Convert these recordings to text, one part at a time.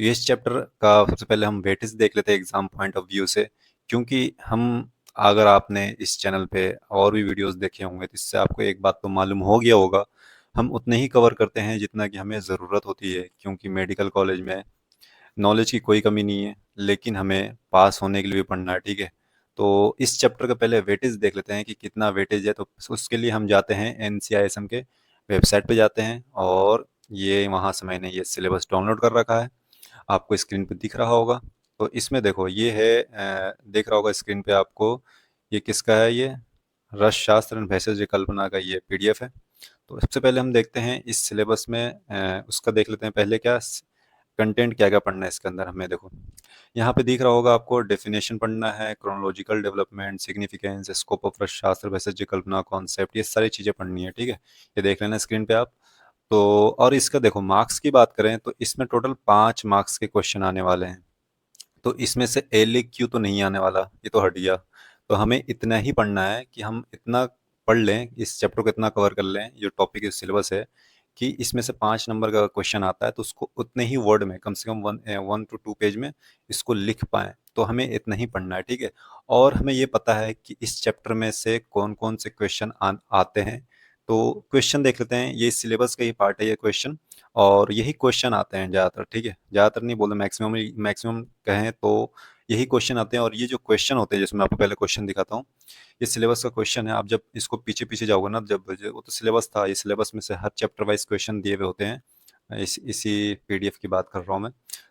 तो ये इस चैप्टर का सबसे पहले हम वेटेज देख लेते हैं एग्जाम पॉइंट ऑफ व्यू से, क्योंकि हम अगर आपने इस चैनल पे और भी वीडियोस देखे होंगे तो इससे आपको एक बात तो मालूम हो गया होगा, हम उतने ही कवर करते हैं जितना कि हमें ज़रूरत होती है, क्योंकि मेडिकल कॉलेज में नॉलेज की कोई कमी नहीं है, लेकिन हमें पास होने के लिए भी पढ़ना है, ठीक है। तो इस चैप्टर का पहले वेटेज देख लेते हैं कि कितना वेटेज है। तो उसके लिए हम जाते हैं NCISM के वेबसाइट पे जाते हैं, और ये वहाँ से मैंने ये सिलेबस डाउनलोड कर रखा है, आपको स्क्रीन पे दिख रहा होगा। तो इसमें देखो ये है, दिख रहा होगा स्क्रीन पे आपको, ये किसका है, ये रसशास्त्र एंड भेषज कल्पना का ये PDF है। तो सबसे पहले हम देखते हैं इस सिलेबस में, उसका देख लेते हैं पहले क्या कंटेंट क्या क्या पढ़ना है इसके अंदर हमें। देखो यहाँ पे दिख रहा होगा आपको, डेफिनेशन पढ़ना है, chronological development, significance, scope of Rasashastra, Bheshaj Kalpana, concept, ये सारी चीज़ें पढ़नी है, ठीक है। ये देख लेना स्क्रीन पे आप। तो और इसका देखो मार्क्स की बात करें तो इसमें टोटल 5 मार्क्स के क्वेश्चन आने वाले हैं। तो इसमें से LAQ तो नहीं आने वाला, ये तो हट गया। तो हमें इतना ही पढ़ना है कि हम इतना पढ़ लें, इस चैप्टर को इतना कवर कर लें, जो टॉपिक सिलेबस है, कि इसमें से 5 नंबर का क्वेश्चन आता है तो उसको उतने ही वर्ड में, कम से कम 1 to 2 पेज में इसको लिख पाएँ। तो हमें इतना ही पढ़ना है, ठीक है। और हमें ये पता है कि इस चैप्टर में से कौन कौन से क्वेश्चन आते हैं। तो क्वेश्चन देख लेते हैं, ये सिलेबस का ही पार्ट है ये क्वेश्चन, और यही क्वेश्चन आते हैं ज़्यादातर, ठीक है। ज़्यादातर नहीं बोले, मैक्सिमम मैक्सिमम कहें तो यही क्वेश्चन आते हैं। और ये जो क्वेश्चन होते हैं, जैसे मैं आपको पहले क्वेश्चन दिखाता हूँ, ये सिलेबस का क्वेश्चन है। आप जब इसको पीछे पीछे जाओगे ना, वो तो सिलेबस था, ये सिलेबस में से हर चैप्टर वाइज क्वेश्चन दिए हुए होते हैं। इसी PDF की बात कर रहा हूँ मैं।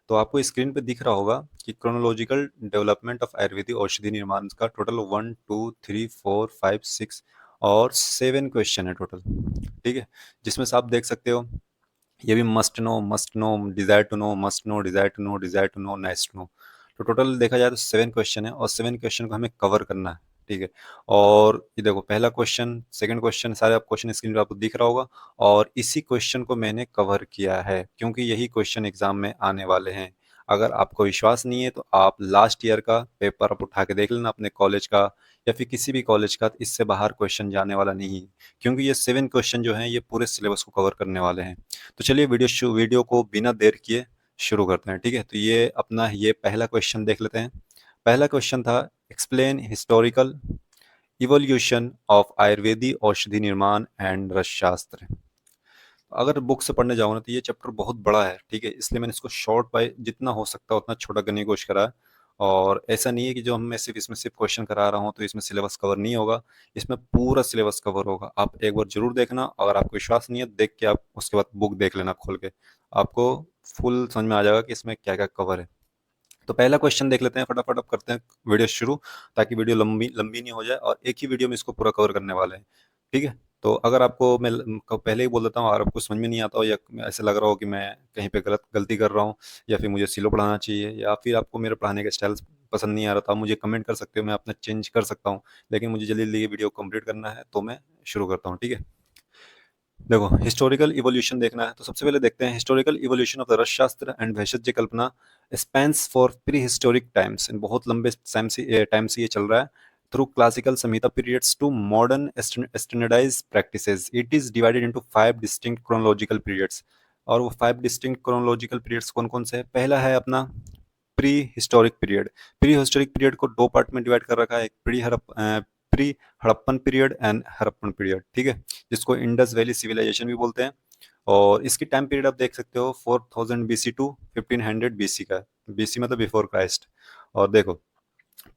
तो आपको स्क्रीन पे दिख रहा होगा कि क्रोनोलॉजिकल डेवलपमेंट ऑफ आयुर्वेदिक औषधि निर्माण का टोटल 1 2 3 4 5 6 और 7 क्वेश्चन है टोटल, ठीक है। जिसमें से आप देख सकते हो, ये भी must know, desire to know, must know, desire to know, desire to know, nice to know. तो टोटल देखा जाए तो 7 क्वेश्चन है, और 7 क्वेश्चन को हमें कवर करना है, ठीक है। और ये देखो पहला क्वेश्चन, सेकंड क्वेश्चन, सारे आप क्वेश्चन स्क्रीन पे आपको दिख रहा होगा। और इसी क्वेश्चन को मैंने कवर किया है, क्योंकि यही क्वेश्चन एग्जाम में आने वाले हैं। अगर आपको विश्वास नहीं है तो आप लास्ट ईयर का पेपर आप उठा के देख लेना अपने कॉलेज का, या फिर किसी भी कॉलेज का, इससे बाहर क्वेश्चन जाने वाला नहीं है, क्योंकि ये 7 क्वेश्चन जो हैं ये पूरे सिलेबस को कवर करने वाले हैं। तो चलिए वीडियो को बिना देर किए शुरू करते हैं, ठीक है। तो ये अपना ये पहला क्वेश्चन देख लेते हैं। पहला क्वेश्चन था, एक्सप्लेन हिस्टोरिकल इवोल्यूशन ऑफ आयुर्वेदी औषधि निर्माण एंड रसशास्त्र। अगर बुक से पढ़ने जाओ ना तो ये चैप्टर बहुत बड़ा है, ठीक है, इसलिए मैंने इसको शॉर्ट बाय जितना हो सकता है उतना छोटा करने की कोशिश करा है। और ऐसा नहीं है कि जो मैं सिर्फ इसमें सिर्फ क्वेश्चन करा रहा हूँ तो इसमें सिलेबस कवर नहीं होगा, इसमें पूरा सिलेबस कवर होगा। आप एक बार जरूर देखना, अगर आपको विश्वास नहीं है देख के आप उसके बाद बुक देख लेना खोल के, आपको फुल समझ में आ जाएगा कि इसमें क्या क्या कवर है। तो पहला क्वेश्चन देख लेते हैं, फटाफट अब करते हैं वीडियो शुरू, ताकि वीडियो लंबी लंबी नहीं हो जाए, और एक ही वीडियो में इसको पूरा कवर करने वाले हैं, ठीक है। तो अगर आपको मैं पहले ही बोल देता हूँ, अगर आपको समझ में नहीं आता हो, या ऐसे लग रहा हो कि मैं कहीं पे गलती कर रहा हूँ, या फिर मुझे स्लो पढ़ाना चाहिए, या फिर आपको मेरे पढ़ाने का स्टाइल पसंद नहीं आ रहा, तो आप मुझे कमेंट कर सकते हो, मैं अपना चेंज कर सकता हूँ। लेकिन मुझे जल्दी जल्दी ये वीडियो कंप्लीट करना है, तो मैं शुरू करता हूँ, ठीक है। देखो हिस्टोरिकल इवोल्यूशन देखना है, तो सबसे पहले देखते हैं historical evolution of the Rasa Shastra and Bheshaj Kalpana spans for prehistoric times, बहुत लंबे टाइम से ये चल रहा है, through classical Samhita periods to modern standardised practices. It is divided into 5 distinct chronological periods. और वो 5 डिस्टिंक्ट क्रोनोलॉजिकल पीरियड्स कौन कौन से हैं? पहला है अपना pre historic period. Pre historic period को 2 पार्ट में डिवाइड कर रखा है, एक pre Harappan period and Harappan period, ठीक है, जिसको इंडस वैली सिविलाइजेशन भी बोलते हैं। और इसकी टाइम पीरियड आप देख सकते हो 4000 BC टू 1500 BC का, BC मतलब बिफोर क्राइस्ट। और देखो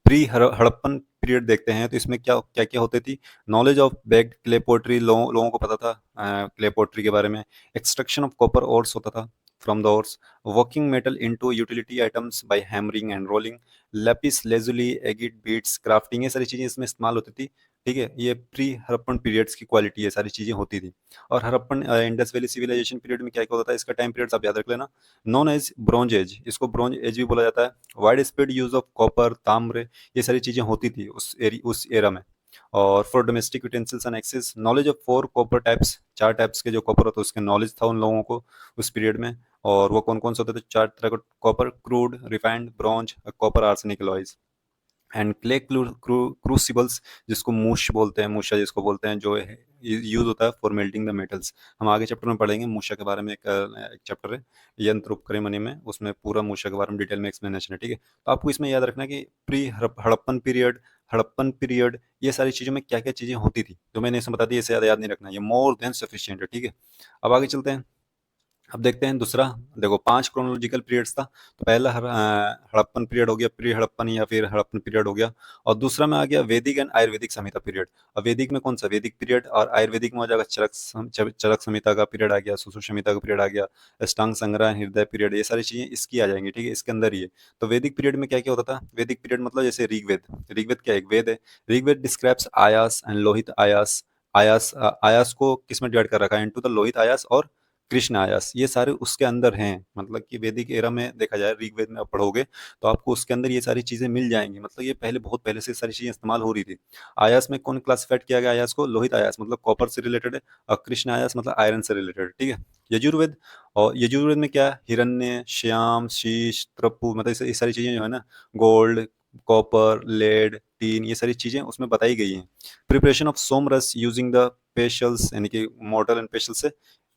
प्री हड़प्पन पीरियड देखते हैं, तो इसमें क्या क्या क्या होती थी। Knowledge of baked clay pottery, लोगों को पता था क्ले पोट्री के बारे में। एक्सट्रैक्शन ऑफ कॉपर ओर्स होता था from the ores. Working metal into utility items by hammering and rolling. Lapis lazuli, agate beads, crafting, ये सारी चीज़ें इसमें इस्तेमाल होती थी, ठीक है। ये प्री हड़प्पन पीरियड्स की क्वालिटी है, सारी चीज़ें होती थी। और Harappan Indus valley civilisation period में क्या क्या होता था, इसका टाइम पीरियड्स आप याद रख लेना। नॉन एज ब्रॉन्ज एज, इसको ब्रॉन्ज एज भी बोला जाता है। Widespread use of copper, ताम्र, ये सारी चीज़ें होती थी उस एरा में। और for domestic utensils and axes, knowledge of 4 copper types, 4 types के जो कॉपर होते हैं उसके नॉलेज था उन लोगों को उस पीरियड में। और वो कौन कौन से होते थे? 4 तरह का copper: crude, refined, bronze, copper arsenic alloys. And clay crucibles, जिसको मूश बोलते हैं, मूशा जिसको बोलते हैं, जो यूज होता है फॉर मेल्टिंग द मेटल्स। हम आगे चैप्टर में पढ़ेंगे मूशा के बारे में, एक चैप्टर है यंत्र उपकरण मनी में, उसमें पूरा मूशा के बारे में डिटेल में एक्सप्लेनेशन है, ठीक है। तो आपको इसमें याद रखना कि प्री हड़प्पन पीरियड, ये सारी चीज़ों में क्या क्या चीज़ें होती थी, जो मैंने इसमें बता दी, इसे याद नहीं रखना, ये मोर देन सफिशियंट है, ठीक है। अब आगे चलते हैं। अब देखते हैं दूसरा। देखो 5 क्रोनोलॉजिकल पीरियड्स था, तो पहला हड़प्पन पीरियड हो गया, प्री हड़प्पन या फिर हड़प्पन पीरियड हो गया, और दूसरा में आ गया वैदिक एंड आयुर्वेदिक संहिता पीरियड। अब वैदिक में कौन सा, वैदिक पीरियड, और आयुर्वेदिक में हो जाएगा चरक संहिता का पीरियड आ गया, सुश्रुत संहिता का पीरियड आ गया, अष्टांग संग्रह, हृदय पीरियड, ये सारी चीजें इसकी आ जाएंगी, ठीक है, इसके अंदर ही है। तो वैदिक पीरियड में क्या क्या होता था, वैदिक पीरियड मतलब जैसे ऋग्वेद, ऋग्वेद क्या है, एक वेद है। Rigveda describes ayas and lohit ayas. आयास को किस में डिवाइड कर रखा है, इनटू द लोहित आयास और कृष्ण आयास, ये सारे उसके अंदर हैं। मतलब कि वैदिक एरा में देखा जाए, ऋग्वेद में आप पढ़ोगे तो आपको उसके अंदर ये सारी चीजें मिल जाएंगी। मतलब ये पहले, बहुत पहले से सारी चीजें इस्तेमाल हो रही थी। आयास में कौन क्लासिफाइड किया गया, आयास को लोहित आयास मतलब कॉपर से रिलेटेड है, और कृष्ण आयास मतलब आयरन से रिलेटेड, ठीक है। यजुर्वेद, और यजुर्वेद में क्या है, हिरण्य, श्याम, शीश, त्रप्पु, मतलब ये सारी चीजें जो है ना, गोल्ड, कॉपर, लेड, टीन, ये सारी चीजें उसमें बताई गई हैं। प्रिपरेशन ऑफ सोमरस यूजिंग द पेशल्स, यानी कि मॉर्टल एंड पेशल से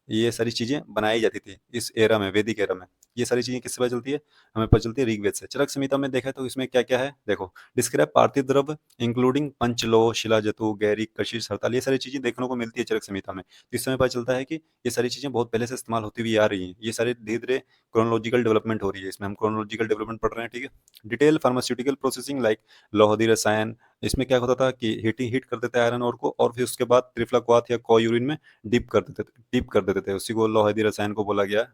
ये सारी चीजें बनाई जाती थी इस एरा में, वैदिक एरा में। ये सारी चीजें किससे पता चलती है, हमें पता चलती है ऋग्वेद से। चरक संहिता में देखा तो इसमें क्या क्या है, देखो, डिस्क्राइब पार्थिव द्रव्य इंक्लूडिंग पंचलोह, शिलाजतु, गैरिक, कशिश, हड़ताल, ये सारी चीजें देखने को मिलती है चरक संहिता में। तो इस समय पता चलता है कि ये सारी चीजें बहुत पहले से इस्तेमाल होती हुई आ रही हैं। ये सारे धीरे धीरे क्रोनोलॉजिकल डेवलपमेंट हो रही है, इसमें हम क्रोनोलॉजिकल डेवलपमेंट पढ़ रहे हैं, ठीक है। डिटेल फार्मास्यूटिकल प्रोसेसिंग लाइक लोहदी रसायन, इसमें क्या होता था कि हीट कर देते आयरन ओर को, और फिर उसके बाद त्रिफ्लाक्वाथ या को यूरिन में डिप कर देते थे, उसी को लोहदी रसायन को बोला गया।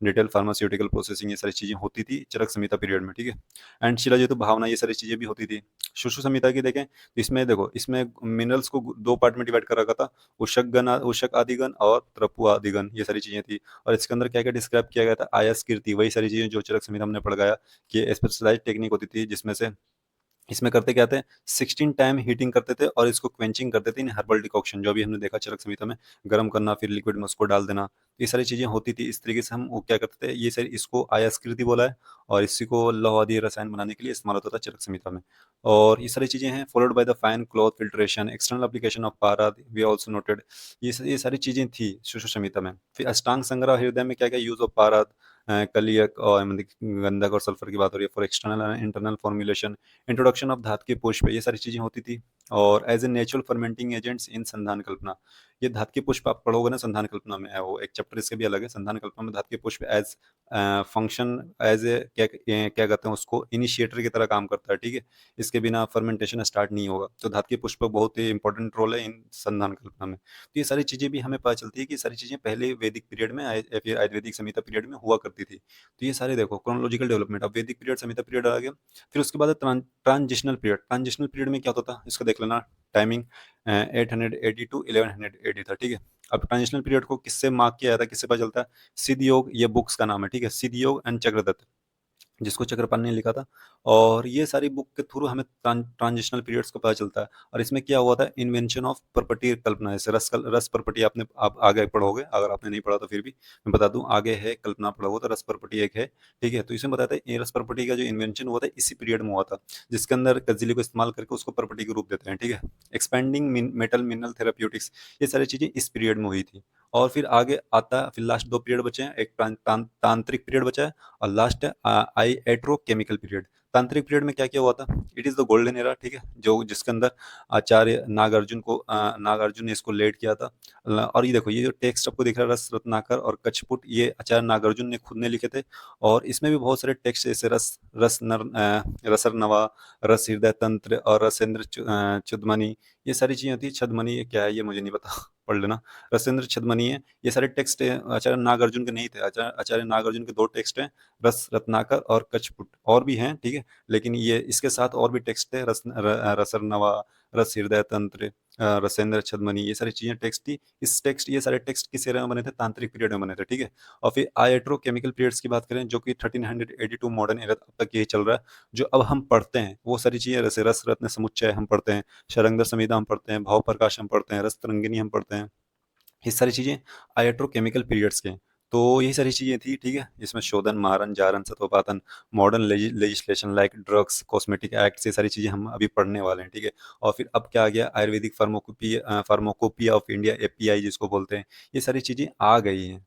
डिटेल फार्मास्यूटिकल प्रोसेसिंग, ये सारी चीजें होती थी चरक संहिता पीरियड में, ठीक है। एंड शिलाजितु भावना, ये सारी चीजें भी होती थी। सुश्रुत संहिता की देखें तो इसमें देखो, इसमें मिनरल्स को दो पार्ट में डिवाइड कर रखा था, उषक आदि गण और त्रपु आदि गण, ये सारी चीजें थी। और इसके अंदर क्या क्या डिस्क्राइब किया गया था, आयस कीर्ति, वही सारी चीजें जो चरक संहिता हमने पढ़ गया कि स्पेशलाइज टेक्निक होती थी, जिसमें से इसमें करते क्या थे, 16 टाइम हीटिंग करते थे और इसको क्वेंचिंग करते थे इन हर्बल डिकॉक्शन, जो अभी हमने देखा चरक संहिता में, गर्म करना, फिर लिक्विड में उसको डाल देना, ये सारी चीजें होती थी। इस तरीके से हम वो क्या करते थे, ये सारी, इसको अयस्कृति बोला है, और इसी को लौह आदि रसायन बनाने के लिए इस्तेमाल होता था चरक संहिता में। और ये सारी चीजें हैं, followed by the fine cloth filtration, external application of पारा, वी आल्सो नोटेड। ये सारी चीजें थी सुश्रुत संहिता में। फिर अष्टांग संग्रह हृदय में क्या क्या यूज ऑफ पारा, कलियक और मतलब गंधक और सल्फर की बात हो रही है, for external and internal formulation, introduction of धात के पुष्प, ये सारी चीजें होती थी। और as a natural fermenting agents in Sandhan Kalpana, ये धात के पुष्प आप पढ़ोगे ना, संधान कल्पना में है, वो एक चैप्टर इसके भी अलग है। संधान कल्पना में धात के पुष्प एज फंक्शन, एज ए क्या कहते हैं उसको, इनिशिएटर की तरह काम करता है, ठीक है। इसके बिना फर्मेंटेशन स्टार्ट नहीं होगा। तो धात के पुष्प बहुत ही इंपॉर्टेंट रोल है इन संधान कल्पना में। तो ये सारी चीजें भी हमें पता चलती है कि ये सारी चीजें पहले वैदिक पीरियड में या फिर आयुर्वेदिक संहिता पीरियड में हुआ करती थी। तो ये सारे देखो क्रोनोलॉजिकल डेवलपमेंट। अब वैदिक पीरियड, संहिता पीरियड आ गया, फिर उसके बाद ट्रांजिशनल पीरियड। ट्रांजिशनल पीरियड में क्या होता था, इसको देख लेना, टाइमिंग 880 टू 1180 था, ठीक है। अब ट्रांजिशनल पीरियड को किससे मार्क किया जाता है, किससे पता चलता है, सिद्ध योग, ये बुक्स का नाम है, ठीक है, सिद्ध योग एंड चक्रदत्त, जिसको चक्रपाल ने लिखा था। और ये सारी बुक के थ्रू हमें ट्रांजिशनल पीरियड्स का पता चलता है। और इसमें क्या हुआ था, इन्वेंशन ऑफ प्रॉपर्टी कल्पना, जैसे रस प्रॉपर्टी आपने, आप आगे पढ़ोगे, अगर आपने नहीं पढ़ा तो फिर भी मैं बता दूं, आगे है कल्पना पढ़ोगे तो रस प्रॉपर्टी एक है, ठीक है। तो इसमें बताते हैं, ये रस प्रॉपर्टी का जो इन्वेंशन हुआ था इसी पीरियड में हुआ था, जिसके अंदर कजिली को इस्तेमाल करके उसको प्रॉपर्टी के रूप देते हैं, ठीक है। एक्सपेंडिंग मेटल मिनरल थेराप्यूटिक्स, ये सारी चीजें इस पीरियड में हुई थी। और फिर आगे आता है, फिर लास्ट दो पीरियड बचे हैं, एक तांत्रिक पीरियड बचा है, और लास्ट है आई एट्रोकेमिकल पीरियड। तांत्रिक पीरियड में क्या क्या हुआ था, it is the golden era, ठीक है, जो जिसके अंदर आचार्य नागार्जुन ने इसको लेड किया था। और ये देखो, ये जो टेक्स्ट आपको दिख रहा है, रस रत्नाकर और कछपुट, ये आचार्य नागार्जुन ने खुद ने लिखे थे। और इसमें भी बहुत सारे टेक्स्ट, जैसे रसर नवा, रस हृदय तंत्र और रसेंद्र चुदमनी, ये सारी चीजें होती है। छदमनी ये क्या है, ये मुझे नहीं पता पढ़ लेना। रसेंद्र छदमनी है, ये सारे टेक्स्ट आचार्य नागार्जुन के नहीं थे। आचार्य नागार्जुन के दो टेक्स्ट हैं, रस रत्नाकर और कछपुट, और भी हैं, ठीक है। लेकिन ये इसके साथ और भी टेक्स्ट है, रसरनवा, रस हृदय तंत्र, रसेंद्र छदमनी, ये सारी चीजें टेक्स्ट थी। ये सारे टेक्स्ट किस एरा में बने थे, तांत्रिक पीरियड में बने थे, ठीक है। और फिर आयट्रो केमिकल पीरियड्स की बात करें, जो कि 1382 मॉडर्न एरा अब तक यही चल रहा है। जो अब हम पढ़ते हैं वो सारी चीजें, जैसे रस रत्न समुच्चय हम पढ़ते हैं, शरंगधर संहिता हम पढ़ते हैं, भाव प्रकाश हम पढ़ते हैं, रस तरंगिनी हम पढ़ते हैं, ये सारी चीजें आयट्रो केमिकल पीरियड्स के हैं। तो यही सारी चीज़ें थी, ठीक है? इसमें शोधन, मारन, जारन, सत्रोपातन, modern legislation like drugs, cosmetic acts, ये सारी चीज़ें हम अभी पढ़ने वाले हैं, ठीक है? और फिर अब क्या आ गया, Ayurvedic pharmacopoeia of India, API जिसको बोलते हैं, ये सारी चीज़ें आ गई हैं।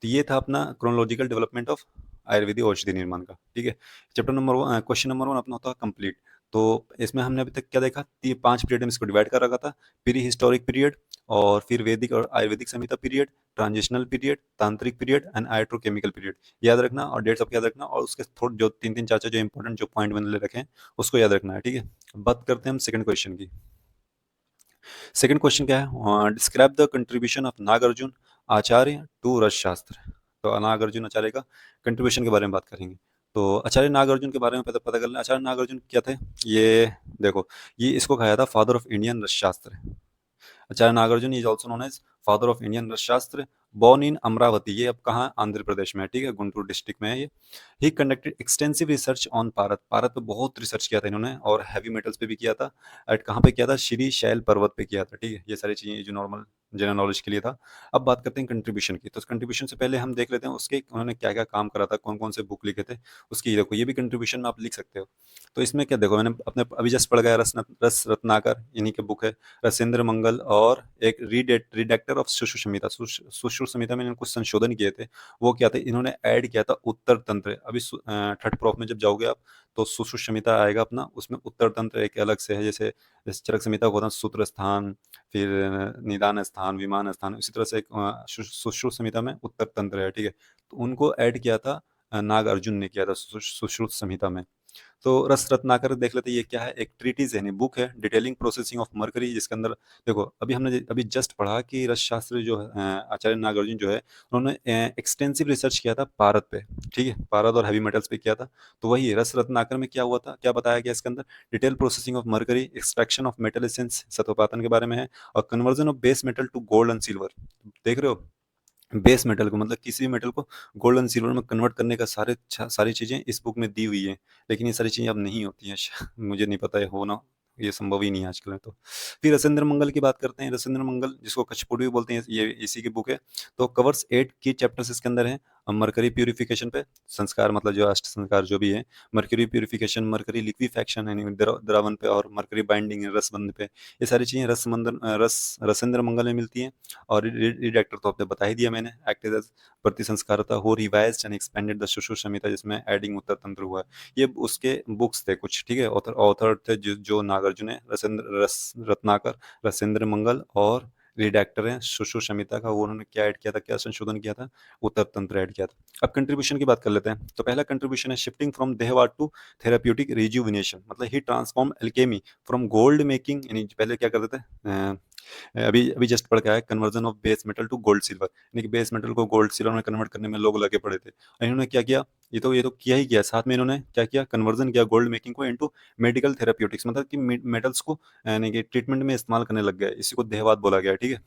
तो ये था अपना क्रोनोलॉजिकल डेवलपमेंट ऑफ आयुर्वेदिक औषधि निर्माण का, ठीक है? क्वेश्चन नंबर 1 अपना होता है कंप्लीट। तो इसमें हमने अभी तक क्या देखा, 5 पीरियड में इसको डिवाइड कर रखा था। प्री हिस्टोरिक पीरियड, और फिर वैदिक और आयुर्वेदिक संहिता पीरियड, ट्रांजिशनल पीरियड, तांत्रिक पीरियड एंड आइट्रोकेमिकल पीरियड। याद रखना और डेट्स सबको याद रखना, और उसके थोड़े जो 3-3 4-4 जो इंपॉर्टेंट जो पॉइंट मैंने ले रखे हैं, उसको याद रखना है, ठीक है? अब बात करते हैं हम सेकंड क्वेश्चन की। सेकंड क्वेश्चन क्या है, describe the contribution of Nagarjuna Acharya to Rasa Shastra. तो नागार्जुन आचार्य का कंट्रीब्यूशन के बारे में बात करेंगे। तो आचार्य नागार्जुन के बारे में पता पता कर लें। आचार्य नागार्जुन क्या थे, ये देखो, ये इसको कहा जाता father of Indian Rasa Shastra. Acharya Nagarjuna is also known as father of Indian Rasa Shastra. Born in Amravati, ये अब कहाँ, आंध्र प्रदेश में है, ठीक है, गुंटूर डिस्ट्रिक्ट में है ये। ही कंडक्टेड एक्सटेंसिव रिसर्च ऑन पारत, पारत पे बहुत रिसर्च किया था इन्होंने, और हैवी मेटल्स पे भी किया था। एट कहाँ पे किया था, श्री शैल पर्वत पे किया था, ठीक है? ये सारी चीजें जो नॉर्मल जनरल नॉलेज के लिए था। अब बात करते हैं कंट्रीब्यूशन की। तो कंट्रीब्यूशन से पहले हम देख लेते हैं उसके उन्होंने क्या क्या काम करा था, कौन कौन से बुक लिखे थे उसकी। देखो, ये भी कंट्रीब्यूशन में आप लिख सकते हो। तो इसमें क्या, देखो मैंने अपने अभी जस्ट पढ़ गया, रस रत्नाकर, इन्हीं के बुक है। रसेंद्र मंगल, और एक रिडेक्टर ऑफ सुश्रुत संहिता, सुश्रुत संहिता में इन्होंने कुछ संशोधन किए थे। वो क्या थे, इन्होंने ऐड किया था उत्तर तंत्र। अभी थर्ड प्रॉफ में जब जाओगे आप, तो सुश्रुत संहिता आएगा अपना, उसमें उत्तर तंत्र एक अलग से है। जैसे चरक संहिता को होता है सूत्र स्थान, फिर निदान स्थान, विमान स्थान, इसी तरह से एक सुश्रुत संहिता में उत्तर तंत्र है, ठीक है? तो उनको ऐड किया था, नाग अर्जुन ने किया था सुश्रुत संहिता में। तो रस रत्नाकर देख लेते हैं, ये क्या है, एक ट्रीटीज है, बुक है, डिटेलिंग प्रोसेसिंग ऑफ मरकरी, जिसके अंदर देखो, अभी हमने अभी जस्ट पढ़ा कि रस शास्त्र जो है, आचार्य नागार्जुन जो है, उन्होंने एक्सटेंसिव रिसर्च किया था पारद पे, ठीक है? पारद और हैवी मेटल्स पे किया था। तो वही रस रत्नाकर में क्या हुआ था, क्या बताया गया इसके अंदर, detail processing of mercury, extraction of metal essence, सतोपातन के बारे में है, और conversion of base metal to gold and silver. देख रहे हो, बेस मेटल को, मतलब किसी भी मेटल को गोल्ड एंड सिल्वर में कन्वर्ट करने का सारी चीज़ें इस बुक में दी हुई हैं। लेकिन ये सारी चीज़ें अब नहीं होती हैं, मुझे नहीं पता है होना, ये संभव ही नहीं है आजकल में। तो फिर रसेंद्र मंगल की बात करते हैं। रसेंद्र मंगल, जिसको कचपुड़ी भी बोलते हैं, ये इसी की बुक है। तो कवर्स 8 की चैप्टर्स इसके अंदर हैं। मरकरी प्यूरिफिकेशन पे, संस्कार मतलब जो अष्ट संस्कार जो भी है, मरकरी प्यूरिफिकेशन, मरकरी लिक्विफैक्शन यानी द्रवन पे, और मरकरी बाइंडिंग रसबंध पे, ये सारी चीज़ें रसेंद्र मंगल में मिलती हैं। और रिडक्टर तो आपने बता ही दिया मैंने, एक्टेड एज प्रति संस्कारता who revised and expanded the Sushruta Samhita, जिसमें एडिंग उत्तर तंत्र हुआ है। ये उसके बुक्स थे कुछ, ठीक है? ऑथर थे जो नागार्जुन है, रत्नाकर, रसेंद्र मंगल, और रिडैक्टर हैं सुश्रुत संहिता का, वो उन्होंने क्या ऐड किया था, क्या संशोधन किया था, उत्तर तंत्र ऐड किया था। अब कंट्रीब्यूशन की बात कर लेते हैं। तो पहला कंट्रीब्यूशन है shifting from Dehavad to therapeutic rejuvenation, मतलब ही transform alchemy from gold making, यानी पहले क्या करते थे, अभी अभी जस्ट पढ़ के आया, conversion of base metal to gold silver, यानी कि बेस मेटल को गोल्ड सिल्वर में कन्वर्ट करने में लोग लगे पड़े थे। और इन्होंने क्या किया, ये तो किया ही किया, साथ में इन्होंने क्या किया, कन्वर्जन किया गोल्ड मेकिंग को इनटू मेडिकल थेराप्यूटिक्स, मतलब कि मेटल्स को यानी कि ट्रीटमेंट में इस्तेमाल करने लग गए। इसी को देहवाद बोला गया, ठीक है?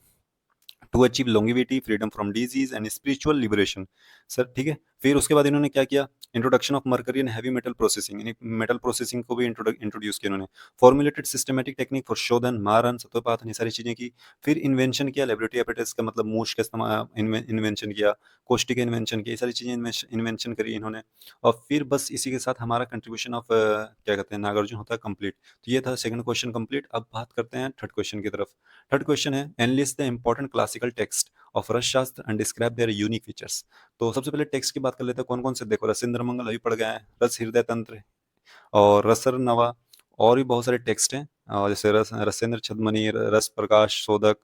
To achieve longevity, freedom from disease and spiritual liberation, sir, ठीक है? फिर उसके बाद इन्होंने क्या किया, introduction of mercury and heavy metal processing, यानी मेटल प्रोसेसिंग को भी इंट्रोड्यूस किया इन्होंने। फॉर्मुलेटेड सिस्टमेटिक टेक्निक फॉर शोधन, मारन, सत्योपातन, ये सारी चीजें की। फिर इन्वेंशन किया, लेबोरेटरी एपेरेटस का मतलब मूश का इस्तेमाल, इन्वेंशन किया, कोष्टी का इन्वेंशन किया, ये सारी चीजें इन्वेंशन करी इन्होंने। और फिर बस इसी के साथ हमारा कंट्रीब्यूशन ऑफ क्या कहते हैं, नागार्जुन होता है कंप्लीट। तो ये था सेकंड क्वेश्चन कंप्लीट। अब बात करते हैं थर्ड क्वेश्चन की तरफ। थर्ड क्वेश्चन है, analyst the important classical text of रस Shastra and describe their unique features. तो सबसे पहले टेक्स्ट की बात कर लेते हैं, कौन कौन से। देखो, रसेंद्र मंगल अभी पढ़ गए हैं, रस हृदय तंत्र, और रसर नवा, और भी बहुत सारे टेक्स्ट हैं, और जैसे रसेंद्र छदमणि, रस प्रकाश शोधक,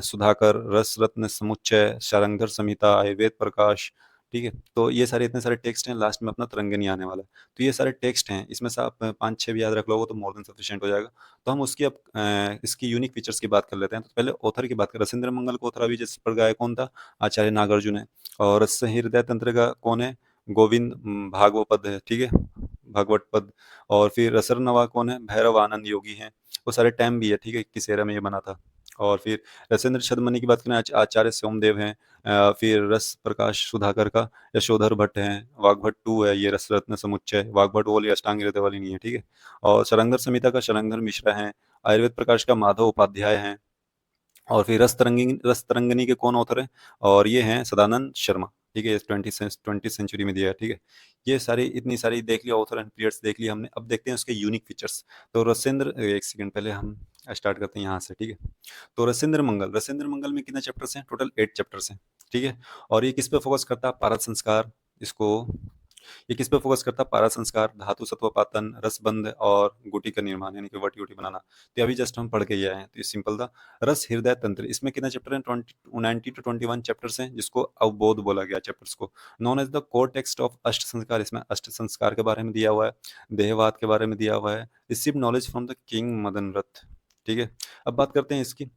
सुधाकर, रस रत्न समुच्चय, शारंगधर संहिता, आयुर्वेद प्रकाश, ठीक है? तो ये सारे इतने सारे टेक्स्ट हैं। लास्ट में अपना तरंगिणी आने वाला है। तो ये सारे टेक्स्ट हैं, इसमें से आप 5-6 भी याद रख लोगे तो मोर देन सफिशिएंट हो जाएगा। तो हम उसकी अब इसकी यूनिक फीचर्स की बात कर लेते हैं। तो पहले ऑथर की बात करें, रसेंद्र मंगल को ऑथर अभी जैसे पढ़ गया है, कौन था, आचार्य नागार्जुन है। और रस हृदय तंत्र का कौन है, गोविंद भागवपद है, ठीक है, भागवत पद। और फिर रसरनवा कौन है, भैरव आनंद योगी हैं। वो सारे टाइम भी है, ठीक है, किस एरा में ये बना था। और फिर रसेंद्र छदमणि की बात करें, आचार्य सोमदेव हैं। फिर रस प्रकाश सुधाकर का यशोधर भट्ट हैं, वाग्भट 2 है, ये रस रत्न समुच्चय, वाग्भट वाली अष्टांग हृदय वाली नहीं है, ठीक है? और शरंगर संहिता का शरंगर मिश्रा हैं। आयुर्वेद प्रकाश का माधव उपाध्याय हैं। और फिर रस तरंगिणी के कौन ऑथर है, और ये हैं सदानंद शर्मा, ठीक है, 20वीं सेंचुरी में दिया है, ठीक है। ये सारी इतनी सारी देख लिया, ऑथर एंड पीरियड्स देख लिया हमने। अब देखते हैं उसके यूनिक फीचर्स। तो रसेंद्र, एक सेकंड पहले हम स्टार्ट करते हैं यहाँ से, ठीक है। तो रसेंद्र मंगल में कितने चैप्टर्स हैं, टोटल 8 चैप्टर्स हैं, ठीक है। और ये किस पे फोकस करता है, पारद संस्कार, इसको, ये किस पे फोकस करता है, पारा संस्कार, धातु सत्वपातन, रसबंध और गुटी का निर्माण, यानी कि वटी गुटी बनाना। तो अभी जस्ट हम पढ़ के ही आए हैं, तो ये सिंपल था। रस हृदय तंत्र, इसमें कितने चैप्टर हैं, 90 to 21 चैप्टर्स हैं, जिसको अवबोध बोला गया चैप्टर्स को। Known as the core text of Ashta Sanskar, इसमें अष्ट संस्कार के बारे में दिया हुआ है, देहवाद के बारे में दिया हुआ है। Receive knowledge from the king Madan रथ, ठीक है। अब बात करते हैं इसकी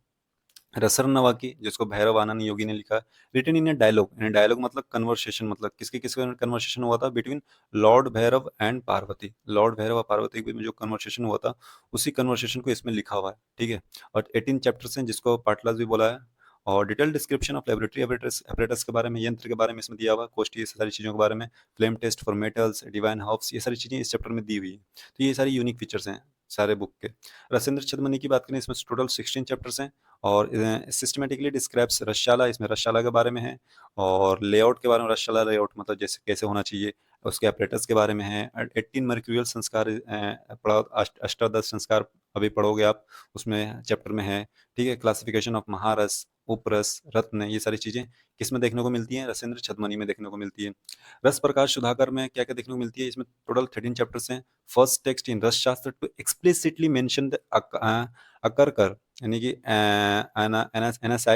रसर नवाकी, जिसको भैरव आनंद योगी ने लिखा है। रिटन इन ए डायलॉग, यानी डायलॉग मतलब कन्वर्सेशन, मतलब किसके किसके कन्वर्सेशन हुआ था, between Lord Bhairav and Parvati, Lord Bhairav और पार्वती के बीच में जो कन्वर्सेशन हुआ था, उसी कन्वर्सेशन को इसमें लिखा हुआ है, ठीक है। और 18 चैप्टर्स हैं, जिसको पाटलास भी बोला है। और detail description of laboratory apparatus के बारे में, यंत्र के बारे में इसमें दिया हुआ है, कोष्टी, ये सारी चीज़ों के बारे में, flame test for metals, divine hops, ये सारी चीज़ें इस चैप्टर में दी हुई है। तो ये सारी यूनिक फीचर्स हैं सारे बुक के। रसेंद्र छदमनी की बात करें, इसमें टोटल 16 चैप्टर्स हैं। और सिस्टमेटिकली डिस्क्राइब्स रसशाला, इसमें रसशाला के बारे में है। और लेआउट के बारे में, रसशाला लेआउट मतलब जैसे कैसे होना चाहिए, उसके अपरेटस के बारे में है। 18 मर्क्यूरियल संस्कार पढ़ा, अष्टादश संस्कार अभी पढ़ोगे आप, उसमें चैप्टर में है, ठीक है। क्लासिफिकेशन ऑफ महारस, उपरस, रत्न, ये सारी चीज़ें किस में देखने को मिलती हैं, रसेंद्र छदमनी में देखने को मिलती है। रस प्रकाश सुधाकर में क्या क्या देखने को मिलती है, इसमें टोटल 13 चैप्टर्स हैं। फर्स्ट टेक्स्ट इन रस शास्त्र टू एक्सप्लिसिटली मेंशन द अकर, यानी कि